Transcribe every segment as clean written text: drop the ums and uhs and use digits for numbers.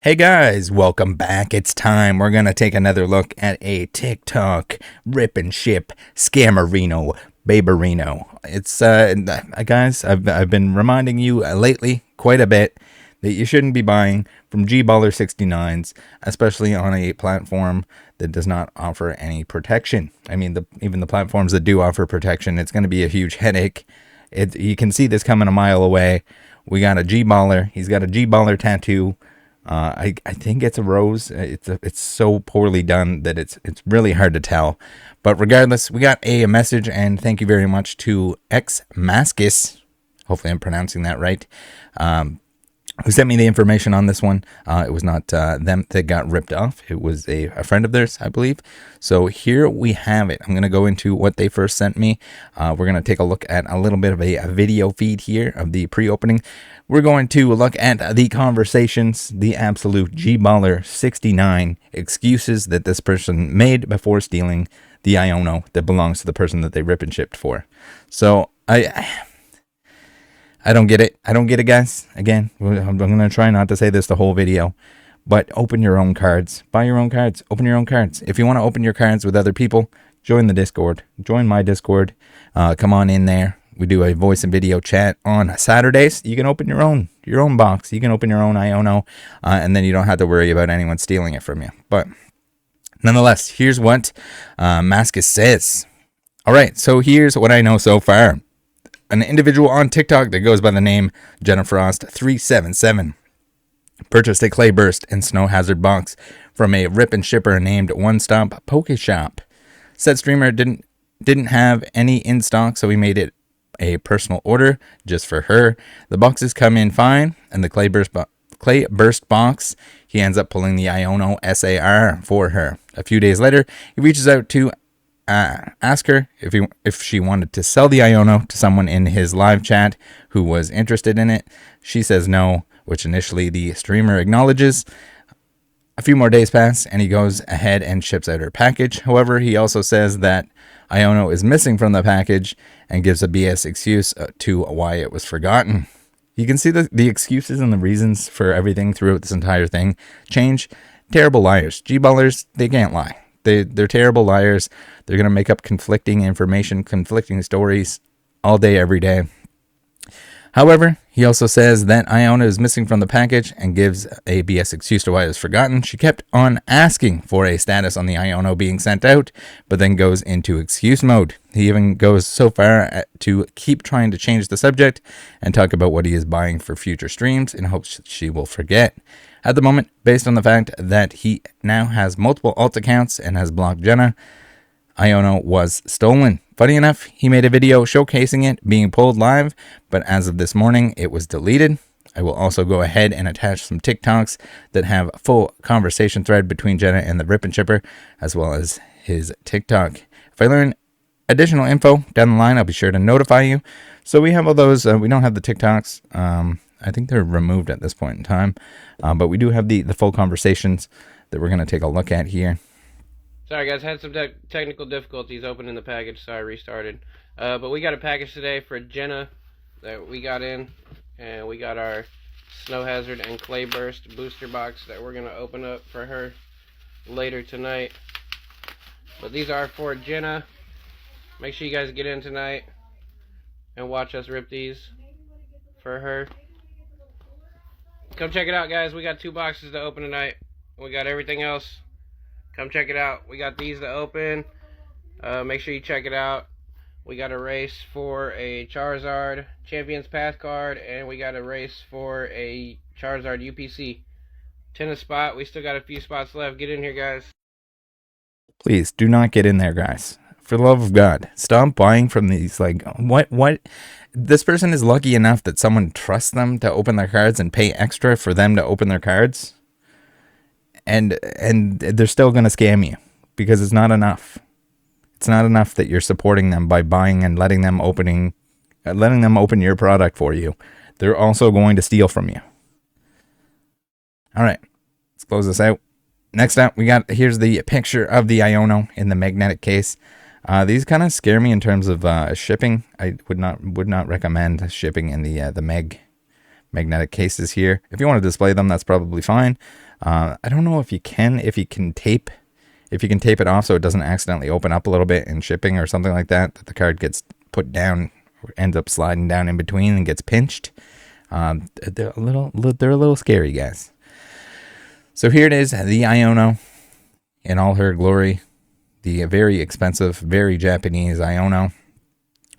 Hey guys, welcome back. It's time. We're going to take another look at a TikTok rip and ship scammerino, baberino. It's, guys, I've been reminding you lately quite a bit that you shouldn't be buying from GhostSkull20, especially on a platform that does not offer any protection. I mean, even the platforms that do offer protection, it's going to be a huge headache. You can see this coming a mile away. We got a G-baller. He's got a G-baller tattoo. I think it's a rose. It's so poorly done that it's really hard to tell. But regardless, we got a message, and thank you very much to Xmaskus. Hopefully I'm pronouncing that right. Who sent me the information on this one. It was not them that got ripped off. It was a friend of theirs, I believe. So here we have it. I'm going to go into what they first sent me. We're going to take a look at a little bit of a video feed here of the pre-opening. We're going to look at the conversations, the absolute G-Baller 69 excuses that this person made before stealing the Iono that belongs to the person that they rip and shipped for. So I don't get it. I don't get it, guys. Again, I'm going to try not to say this the whole video, but open your own cards. Buy your own cards. Open your own cards. If you want to open your cards with other people, join the Discord. Join my Discord. Come on in there. We do a voice and video chat on Saturdays. You can open your own box. You can open your own Iono, and then you don't have to worry about anyone stealing it from you. But nonetheless, here's what Maskus says. All right, so here's what I know so far. An individual on TikTok that goes by the name JennaFrost377 purchased a clay burst and snow hazard box from a rip and shipper named Onestoppokeshop. Said streamer didn't have any in stock, so he made it a personal order just for her. The boxes come in fine, and the clay burst box, he ends up pulling the Iono SAR for her. A few days later, he reaches out to ask her if she wanted to sell the Iono to someone in his live chat who was interested in it. She says no, which initially the streamer acknowledges. A few more days pass, and he goes ahead and ships out her package. However, he also says that Iono is missing from the package and gives a BS excuse to why it was forgotten. You can see the excuses and the reasons for everything throughout this entire thing change. Terrible liars. G-ballers, they can't lie. They're terrible liars. They're going to make up conflicting information, conflicting stories all day, every day. However, he also says that Iono is missing from the package and gives a BS excuse to why it was forgotten. She kept on asking for a status on the Iono being sent out, but then goes into excuse mode. He even goes so far to keep trying to change the subject and talk about what he is buying for future streams in hopes she will forget. At the moment, based on the fact that he now has multiple alt accounts and has blocked Jenna, Iono was stolen. Funny enough, he made a video showcasing it being pulled live, but as of this morning, it was deleted. I will also go ahead and attach some TikToks that have a full conversation thread between Jenna and the rip and shipper, as well as his TikTok. If I learn additional info down the line, I'll be sure to notify you. So we have all those. We don't have the TikToks. I think they're removed at this point in time, but we do have the full conversations that we're going to take a look at here. Sorry guys, had some technical difficulties opening the package, so I restarted. But we got a package today for Jenna that we got in, and we got our Snow Hazard and Clay Burst booster box that we're going to open up for her later tonight. But these are for Jenna. Make sure you guys get in tonight and watch us rip these for her. Come check it out, guys. We got 2 boxes to open tonight. We got everything else. Come check it out. We got these to open. Make sure you check it out. We got a race for a Charizard Champions Path card, and we got a race for a Charizard UPC. Tennis spot. We still got a few spots left. Get in here, guys. Please do not get in there, guys. For the love of God, stop buying from these. Like, what? This person is lucky enough that someone trusts them to open their cards and pay extra for them to open their cards. And they're still going to scam you because it's not enough. It's not enough that you're supporting them by buying and letting them open your product for you. They're also going to steal from you. All right, let's close this out. Next up, here's the picture of the Iono in the magnetic case. These kind of scare me in terms of shipping. I would not recommend shipping in the magnetic cases here. If you want to display them, that's probably fine. I don't know if you can tape it off so it doesn't accidentally open up a little bit in shipping or something like that, that the card gets put down or ends up sliding down in between and gets pinched. They're a little scary, guys. So here it is, the Iono in all her glory. The very expensive, very Japanese Iono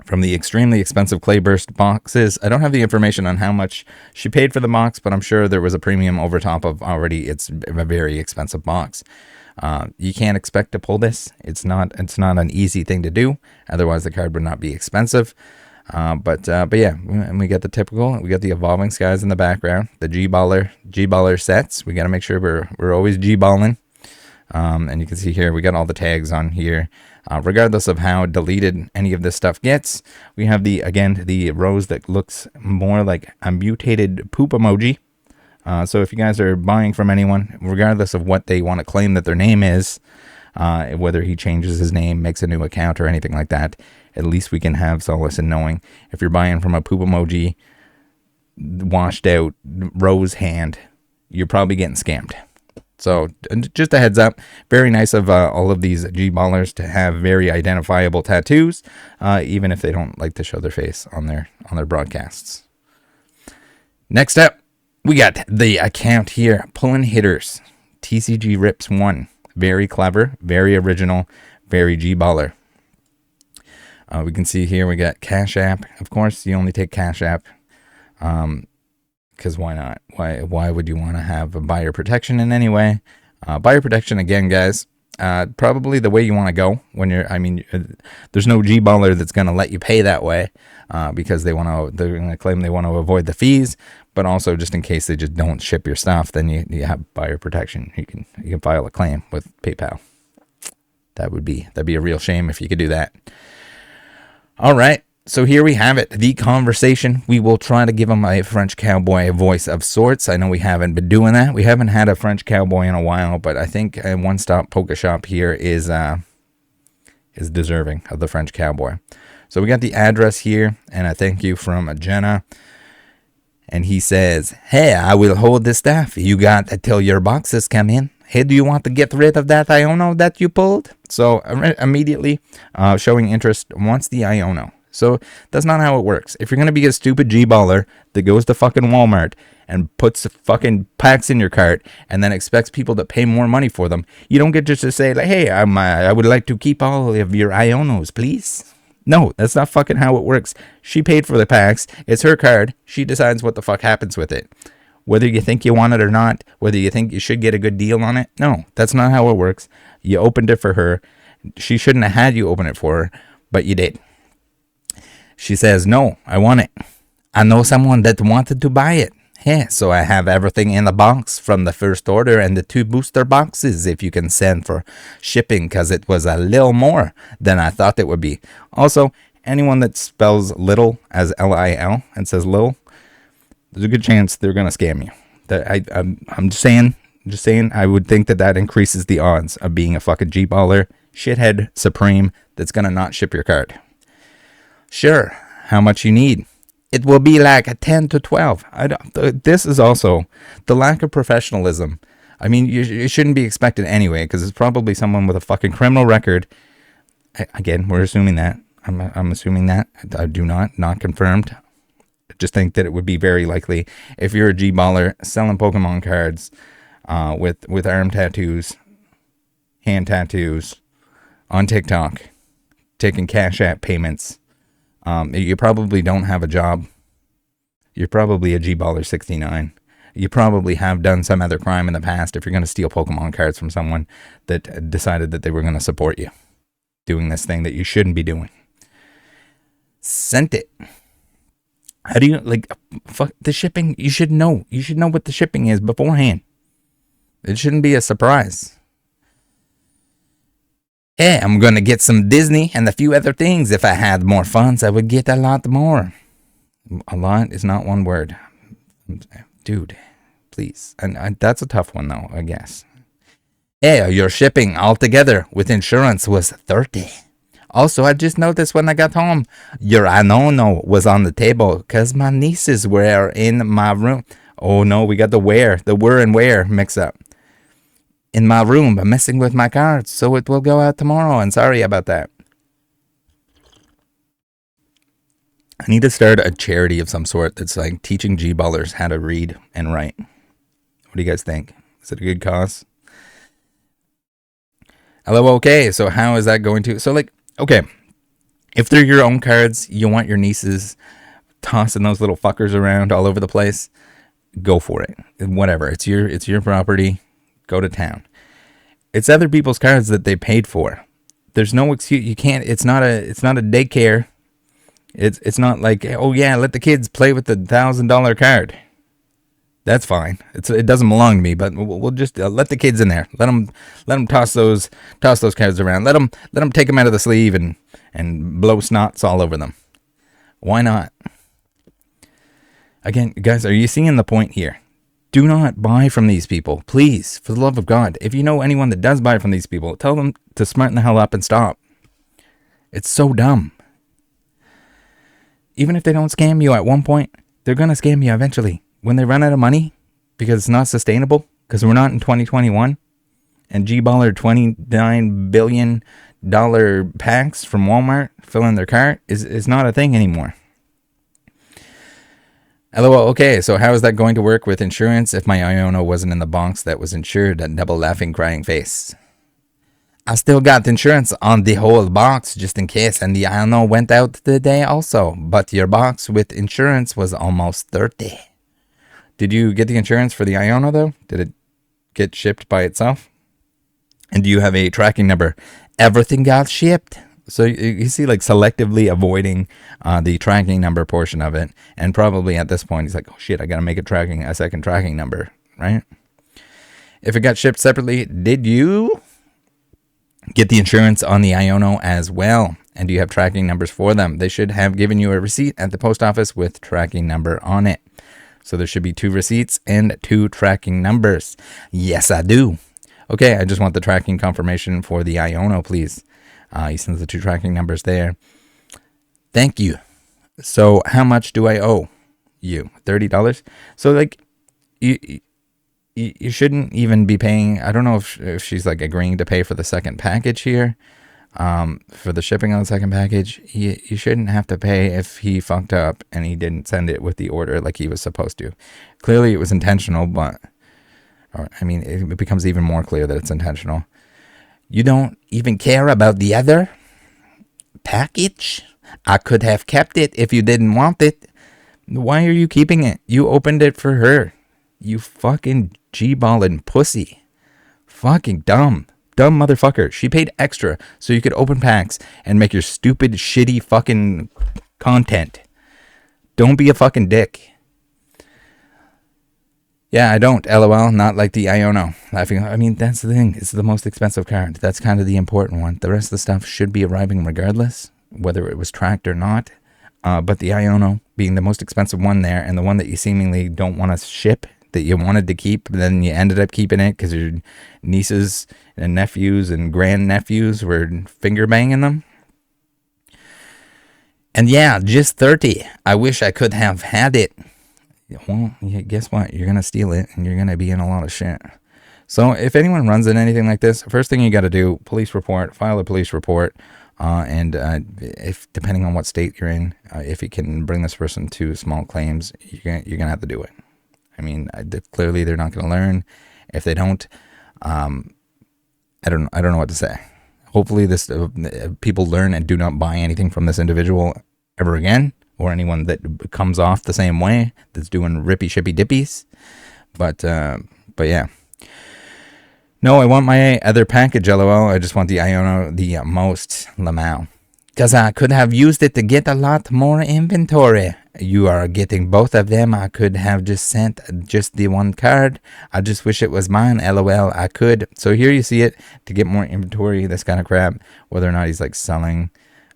from the extremely expensive Clayburst boxes. I don't have the information on how much she paid for the box, but I'm sure there was a premium over top of already. It's a very expensive box. You can't expect to pull this. It's not an easy thing to do. Otherwise, the card would not be expensive. But yeah, and we got the typical. We got the Evolving Skies in the background. The G-baller sets. We got to make sure we're always G-balling. And you can see here, we got all the tags on here. Regardless of how deleted any of this stuff gets, we have the rose that looks more like a mutated poop emoji. So if you guys are buying from anyone, regardless of what they want to claim that their name is, whether he changes his name, makes a new account or anything like that, at least we can have solace in knowing if you're buying from a poop emoji washed out rose hand, you're probably getting scammed. So just a heads up, very nice of all of these G-ballers to have very identifiable tattoos, even if they don't like to show their face on their broadcasts. Next up, we got the account here, PullinHitters, TCG Rips 1. Very clever, very original, very G-baller. We can see here we got Cash App. Of course, you only take Cash App. Because why not? Why would you want to have a buyer protection in any way? Buyer protection, again, guys, probably the way you want to go when there's no G-baller that's going to let you pay that way because they're going to claim they want to avoid the fees, but also just in case they just don't ship your stuff, then you have buyer protection. You can file a claim with PayPal. That'd be a real shame if you could do that. All right. So here we have it, the conversation. We will try to give him a French cowboy voice of sorts. I know we haven't been doing that. We haven't had a French cowboy in a while, but I think Onestoppokeshop here is deserving of the French cowboy. So we got the address here, and a thank you from Jenna. And he says, "Hey, I will hold the staff. You got until your boxes come in. Hey, do you want to get rid of that Iono that you pulled?" So immediately showing interest wants the Iono. So that's not how it works. If you're going to be a stupid G-baller that goes to fucking Walmart and puts fucking packs in your cart and then expects people to pay more money for them, you don't get just to say, like, "Hey, I would like to keep all of your Ionos, please." No, that's not fucking how it works. She paid for the packs. It's her card. She decides what the fuck happens with it. Whether you think you want it or not, whether you think you should get a good deal on it. No, that's not how it works. You opened it for her. She shouldn't have had you open it for her, but you did. She says, "No, I want it. I know someone that wanted to buy it. Yeah, so I have everything in the box from the first order and the 2 booster boxes if you can send for shipping because it was a little more than I thought it would be." Also, anyone that spells little as L-I-L and says little, there's a good chance they're going to scam you. I'm just saying, I would think that increases the odds of being a fucking G-baller, shithead supreme that's going to not ship your card. Sure, how much you need? It will be like a 10 to 12. This is also the lack of professionalism. I mean, you shouldn't be expected anyway, because it's probably someone with a fucking criminal record. Again, we're assuming that. I'm assuming that. I do not confirmed. I just think that it would be very likely if you're a G-baller selling Pokemon cards with arm tattoos, hand tattoos, on TikTok, taking Cash App payments. You probably don't have a job. You're probably a G-baller 69. You probably have done some other crime in the past if you're going to steal Pokemon cards from someone that decided that they were going to support you doing this thing that you shouldn't be doing. Sent it. How do you, fuck the shipping? You should know. You should know what the shipping is beforehand. It shouldn't be a surprise. Hey, I'm going to get some Disney and a few other things. If I had more funds, I would get a lot more. A lot is not one word. Dude, please. And that's a tough one, though, I guess. Hey, your shipping altogether with insurance was $30. Also, I just noticed when I got home, your Iono was on the table because my nieces were in my room. Oh, no, we got the were and where mix up. in my room messing with my cards, so it will go out tomorrow, and sorry about that. I need to start a charity of some sort that's like teaching G-ballers how to read and write. What do you guys think? Is it a good cause? Hello, okay, so how is that going to... So, like, okay, if they're your own cards, you want your nieces tossing those little fuckers around all over the place, go for it. Whatever, it's your property, go to town. It's other people's cards that they paid for. There's no excuse. You can't... It's not a daycare. It's not like, oh yeah, let the kids play with the $1,000 card. That's fine. It doesn't belong to me, but we'll just let the kids in there. Let them toss those cards around. Let them take them out of the sleeve and blow snots all over them. Why not? Again, guys, are you seeing the point here? Do not buy from these people, please, for the love of God. If you know anyone that does buy from these people, tell them to smarten the hell up and stop. It's so dumb. Even if they don't scam you at one point, they're going to scam you eventually. When they run out of money, because it's not sustainable, because we're not in 2021, and G-baller $29 billion packs from Walmart filling their cart is not a thing anymore. LOL, okay, so how is that going to work with insurance if my Iono wasn't in the box that was insured? A double laughing, crying face. I still got insurance on the whole box just in case, and the Iono went out today also, but your box with insurance was almost 30. Did you get the insurance for the Iono though? Did it get shipped by itself? And do you have a tracking number? Everything got shipped. So you see, like, selectively avoiding the tracking number portion of it, and probably at this point he's like, oh shit, I gotta make a second tracking number, right? If it got shipped separately, did you get the insurance on the Iono as well? And do you have tracking numbers for them? They should have given you a receipt at the post office with tracking number on it. So there should be 2 receipts and 2 tracking numbers. Yes, I do. Okay, I just want the tracking confirmation for the Iono, please. He sends the 2 tracking numbers there. Thank you. So how much do I owe you? $30? So, like, you shouldn't even be paying. I don't know if she's like agreeing to pay for the second package here, for the shipping on the second package. You shouldn't have to pay if he fucked up and he didn't send it with the order like he was supposed to. Clearly it was intentional, but it becomes even more clear that it's intentional. You don't even care about the other package? I could have kept it if you didn't want it. Why are you keeping it? You opened it for her. You fucking G-ballin' pussy. Fucking dumb motherfucker. She paid extra so you could open packs and make your stupid, shitty fucking content. Don't be a fucking dick. Yeah, I don't. LOL. Not like the Iono. Laughing. I mean, that's the thing. It's the most expensive card. That's kind of the important one. The rest of the stuff should be arriving regardless, whether it was tracked or not. But the Iono being the most expensive one there, and the one that you seemingly don't want to ship, that you wanted to keep, but then you ended up keeping it because your nieces and nephews and grandnephews were finger banging them. And yeah, just 30. I wish I could have had it. Well, guess what? You're going to steal it, and you're going to be in a lot of shit. So if anyone runs into anything like this, first thing you got to do, police report, file a police report, and if depending on what state you're in, if you can bring this person to small claims, you're gonna have to do it. I mean, clearly they're not going to learn. If they don't, I don't know what to say. Hopefully this people learn and do not buy anything from this individual ever again, or anyone that comes off the same way, that's doing rippy shippy dippies. But yeah. No, I want my other package, LOL. I just want the Iono the most, Lamau. Because I could have used it to get a lot more inventory. You are getting both of them. I could have just sent just the one card. I just wish it was mine, LOL. I could. So here you see it, to get more inventory, this kind of crap. Whether or not he's like selling,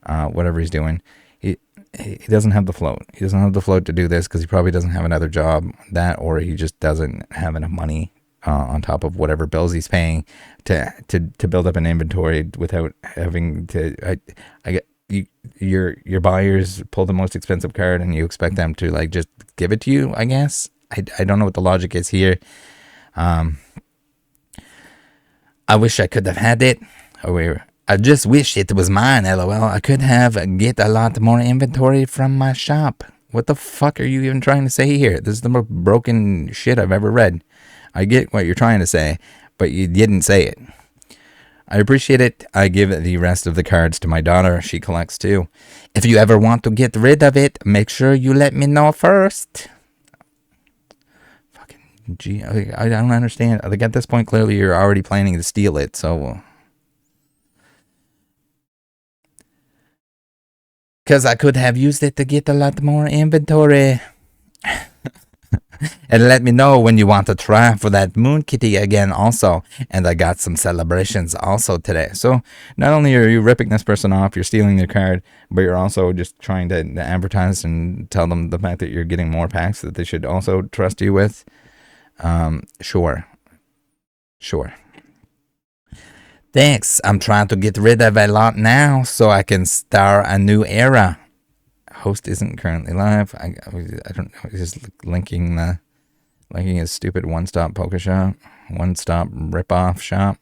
whatever he's doing. He doesn't have the float. He doesn't have the float to do this because he probably doesn't have another job. That, or he just doesn't have enough money on top of whatever bills he's paying to build up an inventory without having to. I get your buyers pull the most expensive card and you expect them to like just give it to you. I guess I don't know what the logic is here. I wish I could have had it. I just wish it was mine, lol. I could have get a lot more inventory from my shop. What the fuck are you even trying to say here? This is the most broken shit I've ever read. I get what you're trying to say, but you didn't say it. I appreciate it. I give the rest of the cards to my daughter. She collects too. If you ever want to get rid of it, make sure you let me know first. Fucking gee, I don't understand. Like at this point, clearly you're already planning to steal it, so... Because I could have used it to get a lot more inventory. And let me know when you want to try for that moon kitty again also. And I got some celebrations also today. So not only are you ripping this person off, you're stealing their card, but you're also just trying to advertise and tell them the fact that you're getting more packs that they should also trust you with. Sure. Thanks. I'm trying to get rid of a lot now so I can start a new era. Host isn't currently live. I don't know. He's just linking his stupid Onestoppokeshop, one-stop rip-off shop.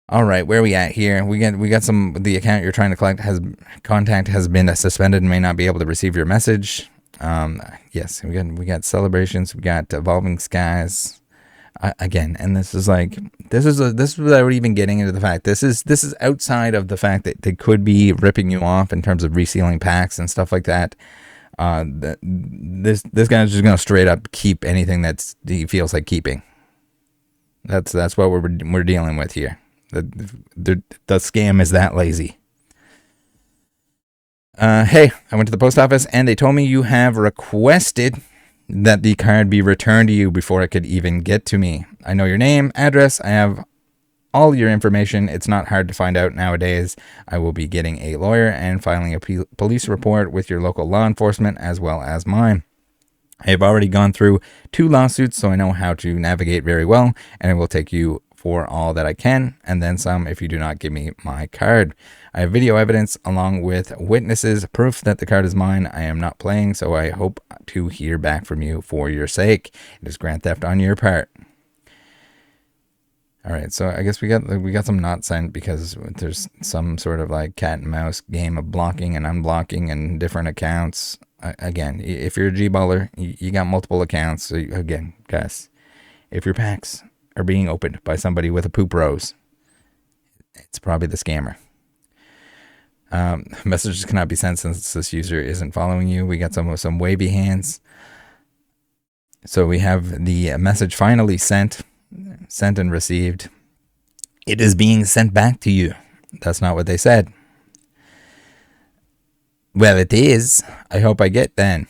All right, where are we at here? We got some. The account you're trying to contact has been suspended and may not be able to receive your message. Yes, we got celebrations. We got evolving skies. Again, and this is without even getting into the fact this is outside of the fact that they could be ripping you off in terms of resealing packs and stuff like that. This guy's just gonna straight up keep anything that he feels like keeping. That's what we're dealing with here. The scam is that lazy. Hey, I went to the post office and they told me you have requested that the card be returned to you before it could even get to me. I know your name, address, I have all your information. It's not hard to find out nowadays. I will be getting a lawyer and filing a police report with your local law enforcement as well as mine. I have already gone through 2 lawsuits, so I know how to navigate very well, and I will take you for all that I can, and then some if you do not give me my card. I have video evidence along with witnesses, proof that the card is mine. I am not playing, so I hope to hear back from you for your sake. It is grand theft on your part. All right, so I guess we got some not sent because there's some sort of like cat and mouse game of blocking and unblocking and different accounts. Again, if you're a G-baller, you got multiple accounts. So again, guys, if your packs are being opened by somebody with a poop rose, it's probably the scammer. Messages cannot be sent since this user isn't following you. We got some wavy hands. So we have the message finally sent and received. It is being sent back to you. That's not what they said. Well, it is. I hope I get then.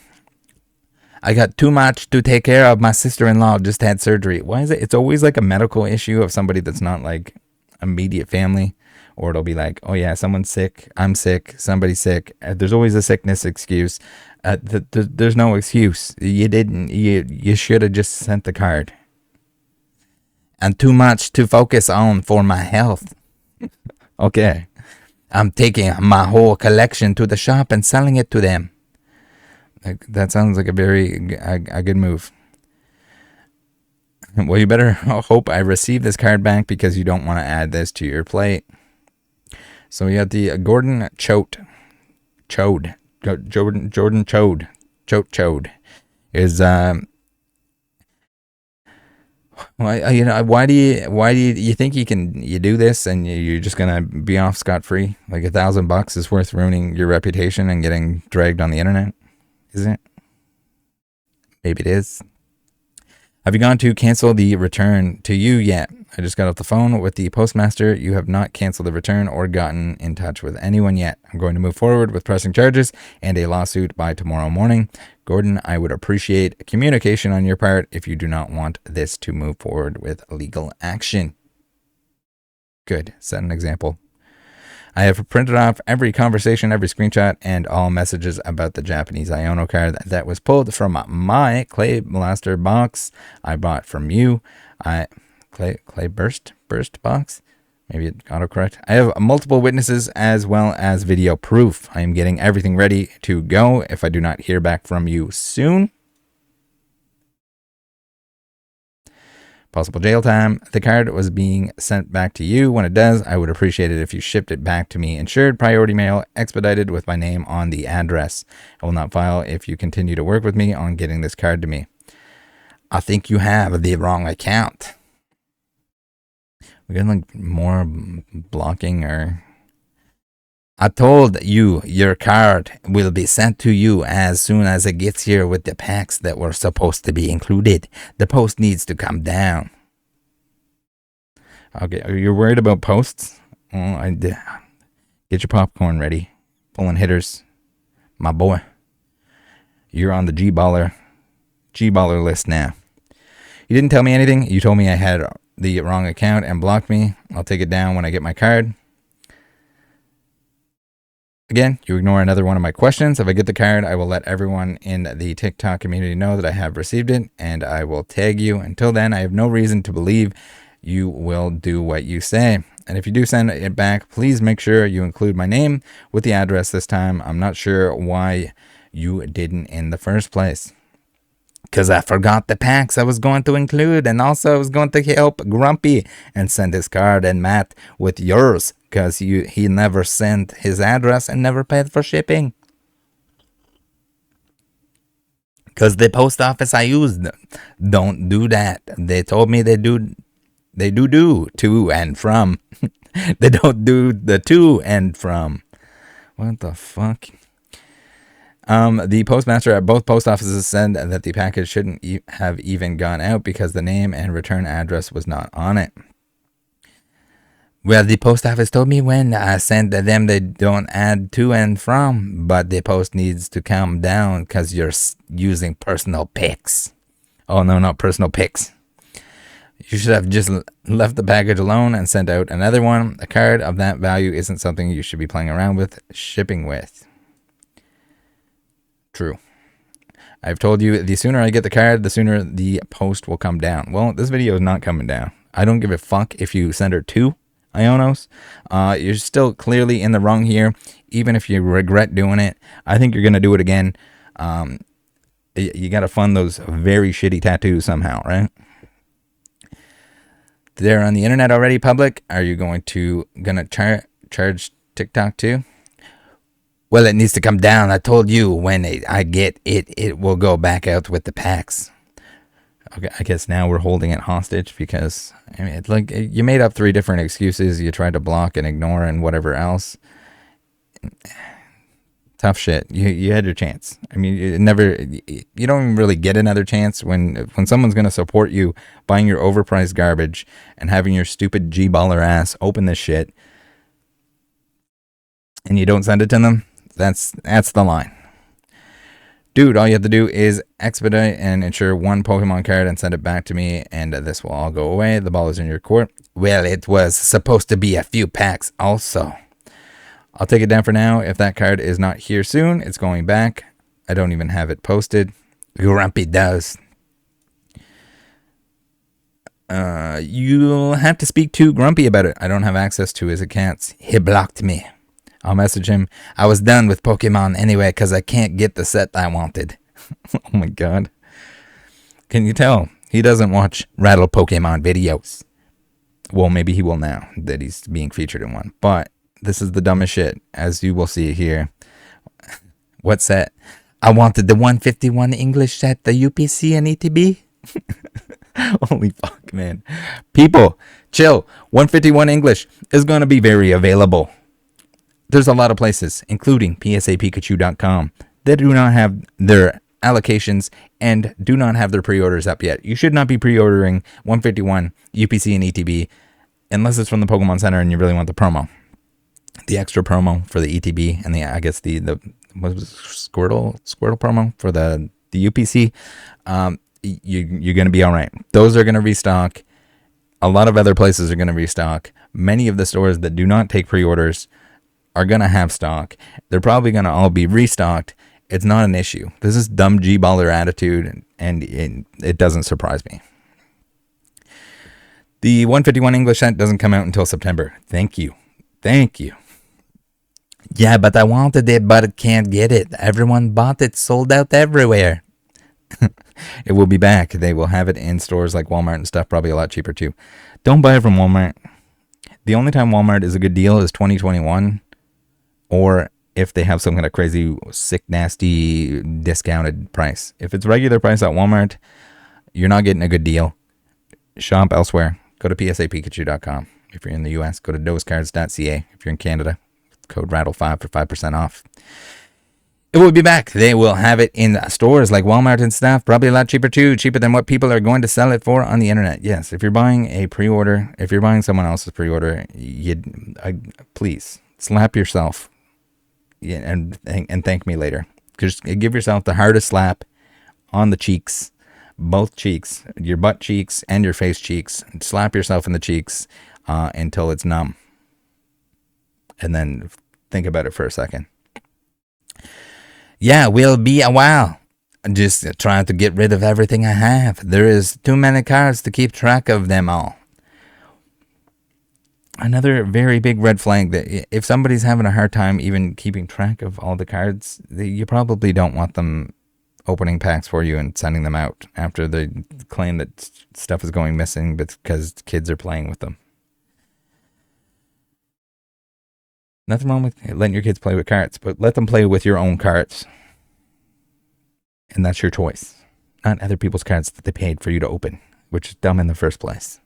I got too much to take care of. My sister-in-law just had surgery. Why is it? It's always like a medical issue of somebody that's not like immediate family. Or it'll be like, oh yeah, someone's sick. I'm sick. Somebody's sick. There's always a sickness excuse. There's no excuse. You didn't. You should have just sent the card. And too much to focus on for my health. Okay. I'm taking my whole collection to the shop and selling it to them. That sounds like a good move. Well, you better hope I receive this card back because you don't want to add this to your plate. So we got the Gordan Choat. Jordan Choat is why do you think you do this and you're just gonna be off scot-free? Like $1,000 is worth ruining your reputation and getting dragged on the internet, isn't it? Maybe it is. Have you gone to cancel the return to you yet? I just got off the phone with the postmaster. You have not canceled the return or gotten in touch with anyone yet. I'm going to move forward with pressing charges and a lawsuit by tomorrow morning. Gordon, I would appreciate communication on your part if you do not want this to move forward with legal action. Good. Set an example. I have printed off every conversation, every screenshot, and all messages about the Japanese Iono card that was pulled from my Clay Blaster box I bought from you. Clay Burst box? Maybe it autocorrect. I have multiple witnesses as well as video proof. I am getting everything ready to go if I do not hear back from you soon. possible jail time. The card was being sent back to you. When it does, I would appreciate it if you shipped it back to me. Insured, priority mail, expedited with my name on the address. I will not file if you continue to work with me on getting this card to me. I think you have the wrong account. We're getting like more blocking or... I told you your card will be sent to you as soon as it gets here with the packs that were supposed to be included. The post needs to come down. Okay, are you worried about posts? Oh, I did. Get your popcorn ready. PullinHitters, my boy. You're on the G-Baller list now. You didn't tell me anything. You told me I had the wrong account and blocked me. I'll take it down when I get my card. Again, you ignore another one of my questions. If I get the card, I will let everyone in the TikTok community know that I have received it, and I will tag you. Until then, I have no reason to believe you will do what you say. And if you do send it back, please make sure you include my name with the address this time. I'm not sure why you didn't in the first place. Because I forgot the packs I was going to include, and also I was going to help Grumpy and send his card and Matt with yours. Because he never sent his address and never paid for shipping. Because the post office I used don't do that. They told me they do to and from. They don't do the to and from. What the fuck? The postmaster at both post offices said that the package shouldn't have even gone out because the name and return address was not on it. Well, the post office told me when I sent them they don't add to and from, but the post needs to come down because you're using personal pics. Oh, no, not personal pics. You should have just left the package alone and sent out another one. A card of that value isn't something you should be playing around with, shipping with. True. I've told you the sooner I get the card, the sooner the post will come down. Well, this video is not coming down. I don't give a fuck if you send her to Ionos. You're still clearly in the wrong here, even if you regret doing it. I think you're going to do it again. You got to fund those very shitty tattoos somehow, right? They're on the internet already public. Are you going to charge TikTok too? Well, it needs to come down. I told you when I get it, it will go back out with the packs. Okay, I guess now we're holding it hostage because I mean, like you made up 3 different excuses. You tried to block and ignore and whatever else. Tough shit. You had your chance. I mean, you don't even really get another chance when someone's gonna support you buying your overpriced garbage and having your stupid G-baller ass open this shit, and you don't send it to them. That's the line. Dude, all you have to do is expedite and insure 1 Pokemon card and send it back to me, and this will all go away. The ball is in your court. Well, it was supposed to be a few packs also. I'll take it down for now. If that card is not here soon, it's going back. I don't even have it posted. Grumpy does. You'll have to speak to Grumpy about it. I don't have access to his accounts. He blocked me. I'll message him. I was done with Pokemon anyway because I can't get the set I wanted. Oh my god. Can you tell? He doesn't watch Rattle Pokemon videos. Well, maybe he will now that he's being featured in one. But this is the dumbest shit, as you will see here. What set? I wanted the 151 English set, the UPC and ETB. Holy fuck, man. People, chill. 151 English is going to be very available. There's a lot of places, including psapikachu.com, that do not have their allocations and do not have their pre-orders up yet. You should not be pre-ordering 151 UPC and ETB unless it's from the Pokemon Center and you really want the promo. The extra promo for the ETB and I guess the what was it, Squirtle promo for the UPC. You're going to be all right. Those are going to restock. A lot of other places are going to restock. Many of the stores that do not take pre-orders are going to have stock. They're probably going to all be restocked. It's not an issue. This is dumb G-baller attitude, and it doesn't surprise me. The 151 English set doesn't come out until September. Thank you. Thank you. Yeah, but I wanted it, but can't get it. Everyone bought it. Sold out everywhere. It will be back. They will have it in stores like Walmart and stuff, probably a lot cheaper too. Don't buy it from Walmart. The only time Walmart is a good deal is 2021, or if they have some kind of crazy, sick, nasty, discounted price. If it's regular price at Walmart, you're not getting a good deal. Shop elsewhere. Go to psapikachu.com. If you're in the US, go to dosecards.ca. If you're in Canada, code RATTLE5 for 5% off. It will be back. They will have it in stores like Walmart and stuff. Probably a lot cheaper too. Cheaper than what people are going to sell it for on the internet. Yes, if you're buying a pre-order, if you're buying someone else's pre-order, please slap yourself and thank me later. Just give yourself the hardest slap on the cheeks. Both cheeks, your butt cheeks and your face cheeks. Slap yourself in the cheeks until it's numb. And then think about it for a second. Yeah, will be a while. Just trying to get rid of everything I have. There is too many cards to keep track of them all. Another very big red flag that if somebody's having a hard time even keeping track of all the cards, you probably don't want them opening packs for you and sending them out after they claim that stuff is going missing because kids are playing with them. Nothing wrong with letting your kids play with cards, but let them play with your own cards. And that's your choice. Not other people's cards that they paid for you to open, which is dumb in the first place.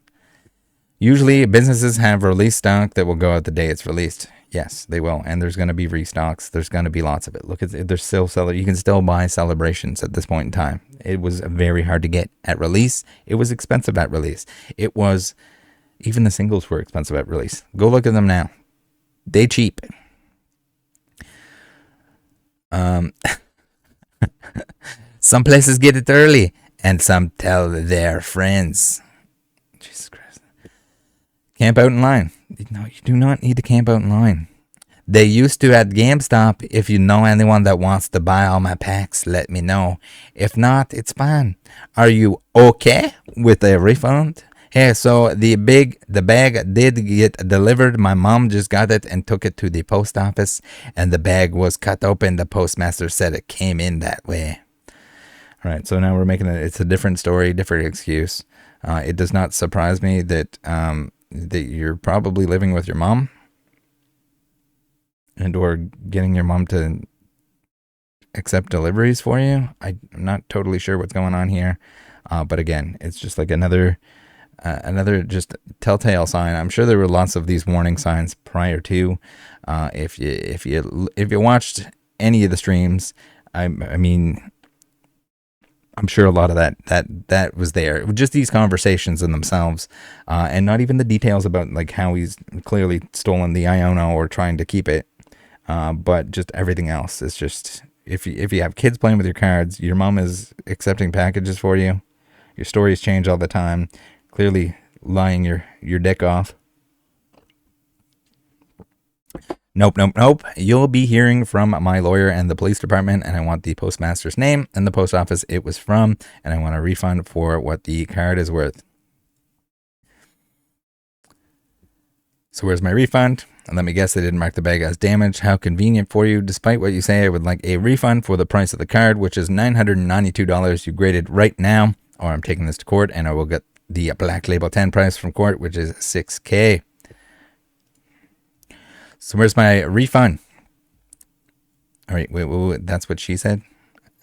Usually businesses have release stock that will go out the day it's released. Yes, they will. And there's going to be restocks. There's going to be lots of it. Look, there's still you can still buy Celebrations at this point in time. It was very hard to get at release. It was expensive at release. Even the singles were expensive at release. Go look at them now. They cheap. Some places get it early and some tell their friends. Jesus Christ. Camp out in line. No, you do not need to camp out in line. They used to at GameStop. If you know anyone that wants to buy all my packs, let me know. If not, it's fine. Are you okay with a refund? Hey, so the bag did get delivered. My mom just got it and took it to the post office, and the bag was cut open. The postmaster said it came in that way. All right, so now we're making it's a different story, different excuse. It does not surprise me that you're probably living with your mom and or getting your mom to accept deliveries for you. I'm not totally sure what's going on here, but again, it's just like another just telltale sign. I'm sure there were lots of these warning signs prior to. If you watched any of the streams, I mean, I'm sure a lot of that was there. Just these conversations in themselves, and not even the details about like how he's clearly stolen the Iono or trying to keep it, but just everything else. It's just if you have kids playing with your cards, your mom is accepting packages for you. Your stories change all the time. Clearly lying your dick off. Nope. You'll be hearing from my lawyer and the police department, and I want the postmaster's name and the post office it was from, and I want a refund for what the card is worth. So where's my refund? And let me guess, they didn't mark the bag as damaged. How convenient for you. Despite what you say, I would like a refund for the price of the card, which is $992. You graded right now, or I'm taking this to court, and I will get the Black Label 10 price from court, which is $6,000. So where's my refund? All right, wait, that's what she said?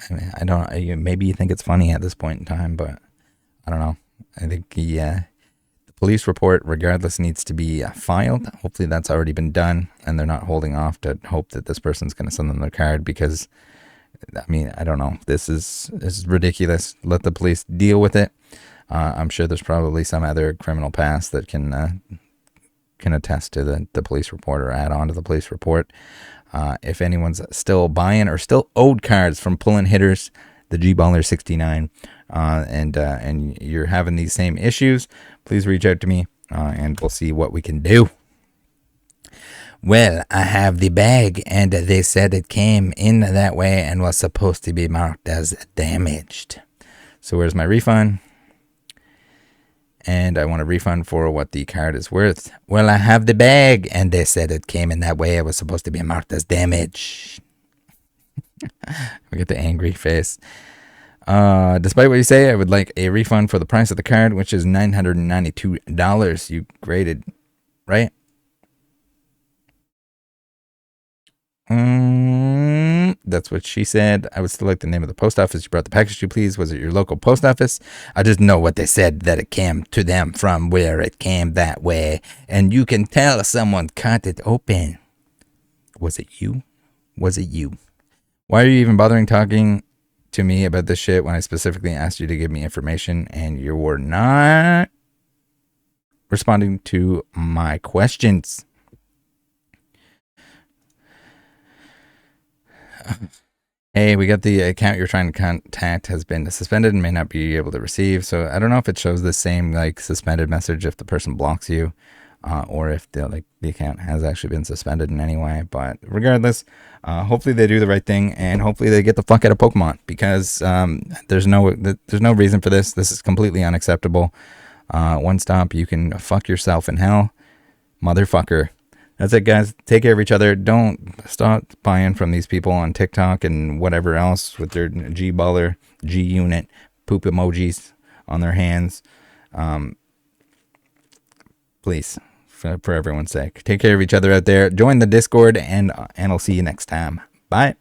I mean, I don't know. Maybe you think it's funny at this point in time, but I don't know. I think the police report, regardless, needs to be filed. Hopefully that's already been done, and they're not holding off to hope that this person's going to send them their card because, I mean, I don't know. This is ridiculous. Let the police deal with it. I'm sure there's probably some other criminal past that can attest to the police report or add on to the police report. If anyone's still buying or still owed cards from PullinHitters, the G-Baller 69, and you're having these same issues, please reach out to me and we'll see what we can do. Well, I have the bag and they said it came in that way and was supposed to be marked as damaged. So where's my refund? And I want a refund for what the card is worth. Well, I have the bag, and they said it came in that way. It was supposed to be marked as damage. Look at the angry face. Despite what you say, I would like a refund for the price of the card, which is $992. You graded, right? That's what she said. I would still like the name of the post office you brought the package to, please. Was it your local post office? I just know what they said, that it came to them from where it came that way. And you can tell someone cut it open. Was it you? Was it you? Why are you even bothering talking to me about this shit when I specifically asked you to give me information and you were not responding to my questions? Hey, we got the account you're trying to contact has been suspended and may not be able to receive. So I don't know if it shows the same like suspended message if the person blocks you, or if the account has actually been suspended in any way. But regardless, hopefully they do the right thing and hopefully they get the fuck out of Pokemon, because there's no reason for this. This is completely unacceptable. One stop, you can fuck yourself in hell, motherfucker. That's it, guys. Take care of each other. Don't stop buying from these people on TikTok and whatever else with their G-baller, G-unit, poop emojis on their hands. Please, for everyone's sake, take care of each other out there. Join the Discord, and I'll see you next time. Bye.